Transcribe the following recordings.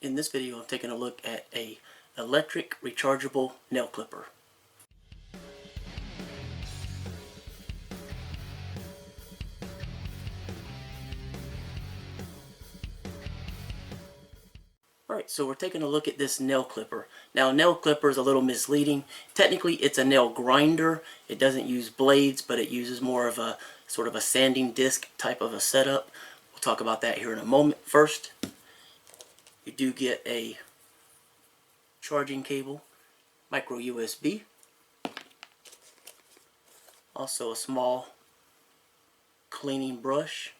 In this video, I'm taking a look at a electric rechargeable nail clipper. Alright, so we're taking a look at this nail clipper. Now, nail clipper is a little misleading. Technically, it's a nail grinder. It doesn't use blades, but it uses more of a sort of a sanding disc type of a setup. We'll talk about that here in a moment. First, you do get a charging cable, micro USB, also a small cleaning brush,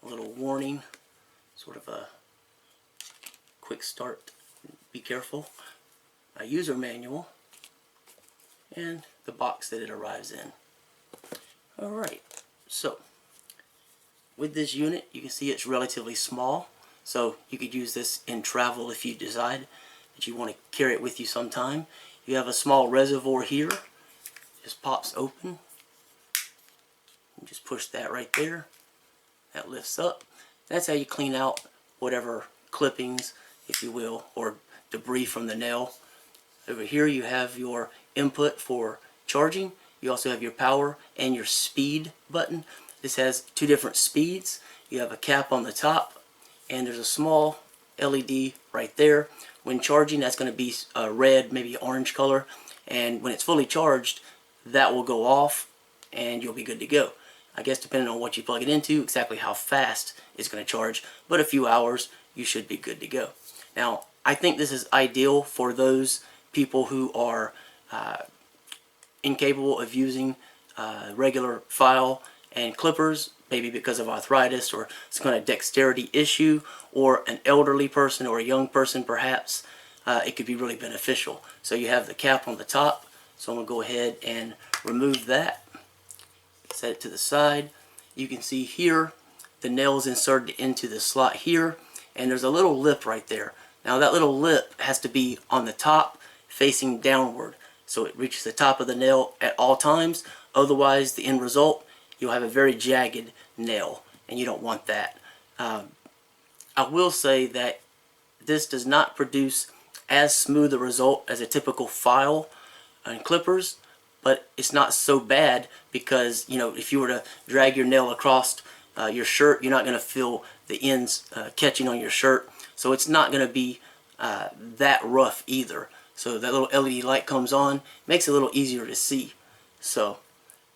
a little warning, sort of a quick start, be careful, a user manual, and the box that it arrives in. Alright, so with this unit, you can see it's relatively small, so you could use this in travel if you decide that you want to carry it with you sometime. You have a small reservoir here, just pops open, you just push that right there, that lifts up. That's how you clean out whatever clippings, if you will, or debris from the nail. Over here you have your input for charging. You also have your power and your speed button. This has two different speeds. You have a cap on the top, and there's a small LED right there. When charging, that's going to be a red, maybe orange color, and when it's fully charged, that will go off and you'll be good to go. I guess depending on what you plug it into, exactly how fast it's going to charge, but a few hours you should be good to go. Now, I think this is ideal for those people who are incapable of using regular file and clippers, maybe because of arthritis or some kind of dexterity issue, or an elderly person or a young person perhaps. It could be really beneficial. So you have the cap on the top, so I'm going to go ahead and remove that. Set it to the side. You can see here the nail is inserted into the slot here, and there's a little lip right there. Now that little lip has to be on the top facing downward, so it reaches the top of the nail at all times. Otherwise, the end result, you'll have a very jagged nail, and you don't want that. I will say that this does not produce as smooth a result as a typical file and clippers, but it's not so bad because, you know, if you were to drag your nail across your shirt, you're not going to feel the ends catching on your shirt. So it's not going to be that rough either. So that little LED light comes on, makes it a little easier to see. So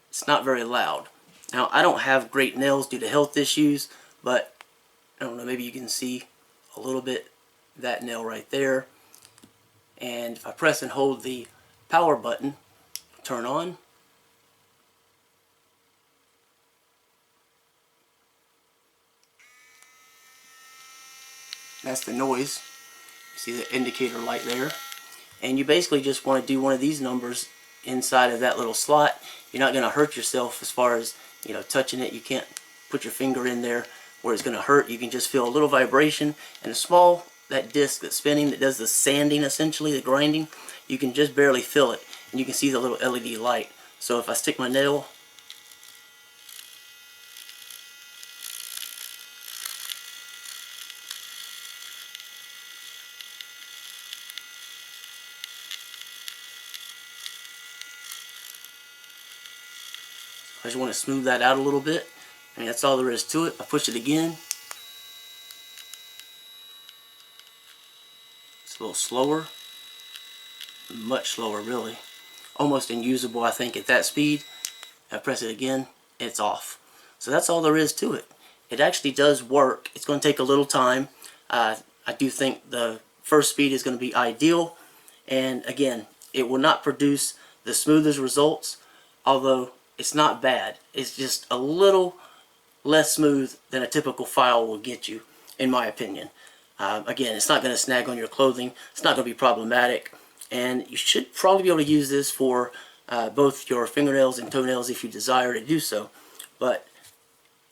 it's not very loud. Now, I don't have great nails due to health issues, but I don't know, maybe you can see a little bit that nail right there. And if I press and hold the power button, turn on. That's the noise. You see the indicator light there. And you basically just want to do one of these numbers inside of that little slot. You're not going to hurt yourself as far as, you know, touching it. You can't put your finger in there where it's going to hurt. You can just feel a little vibration, and a small, that disc that's spinning that does the sanding, essentially the grinding, you can just barely feel it, and you can see the little LED light. So if I stick my nail, I just want to smooth that out a little bit. I mean, that's all there is to it. I push it again. It's a little slower. Much slower, really. Almost unusable, I think, at that speed. I press it again, it's off. So that's all there is to it. It actually does work. It's going to take a little time. I do think the first speed is going to be ideal. And again, it will not produce the smoothest results, although it's not bad. It's just a little less smooth than a typical file will get you, in my opinion. Again, it's not going to snag on your clothing. It's not going to be problematic. And you should probably be able to use this for both your fingernails and toenails if you desire to do so. But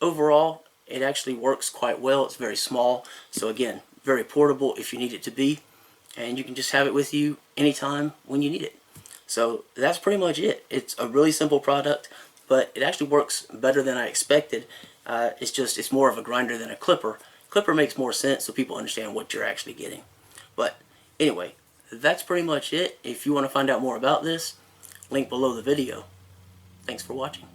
overall, it actually works quite well. It's very small. So again, very portable if you need it to be. And you can just have it with you anytime when you need it. So that's pretty much it. It's a really simple product, but it actually works better than I expected. It's more of a grinder than a clipper, Clipper makes more sense so people understand what you're actually getting. But anyway, that's pretty much it. If you want to find out more about this, link below the video. Thanks for watching.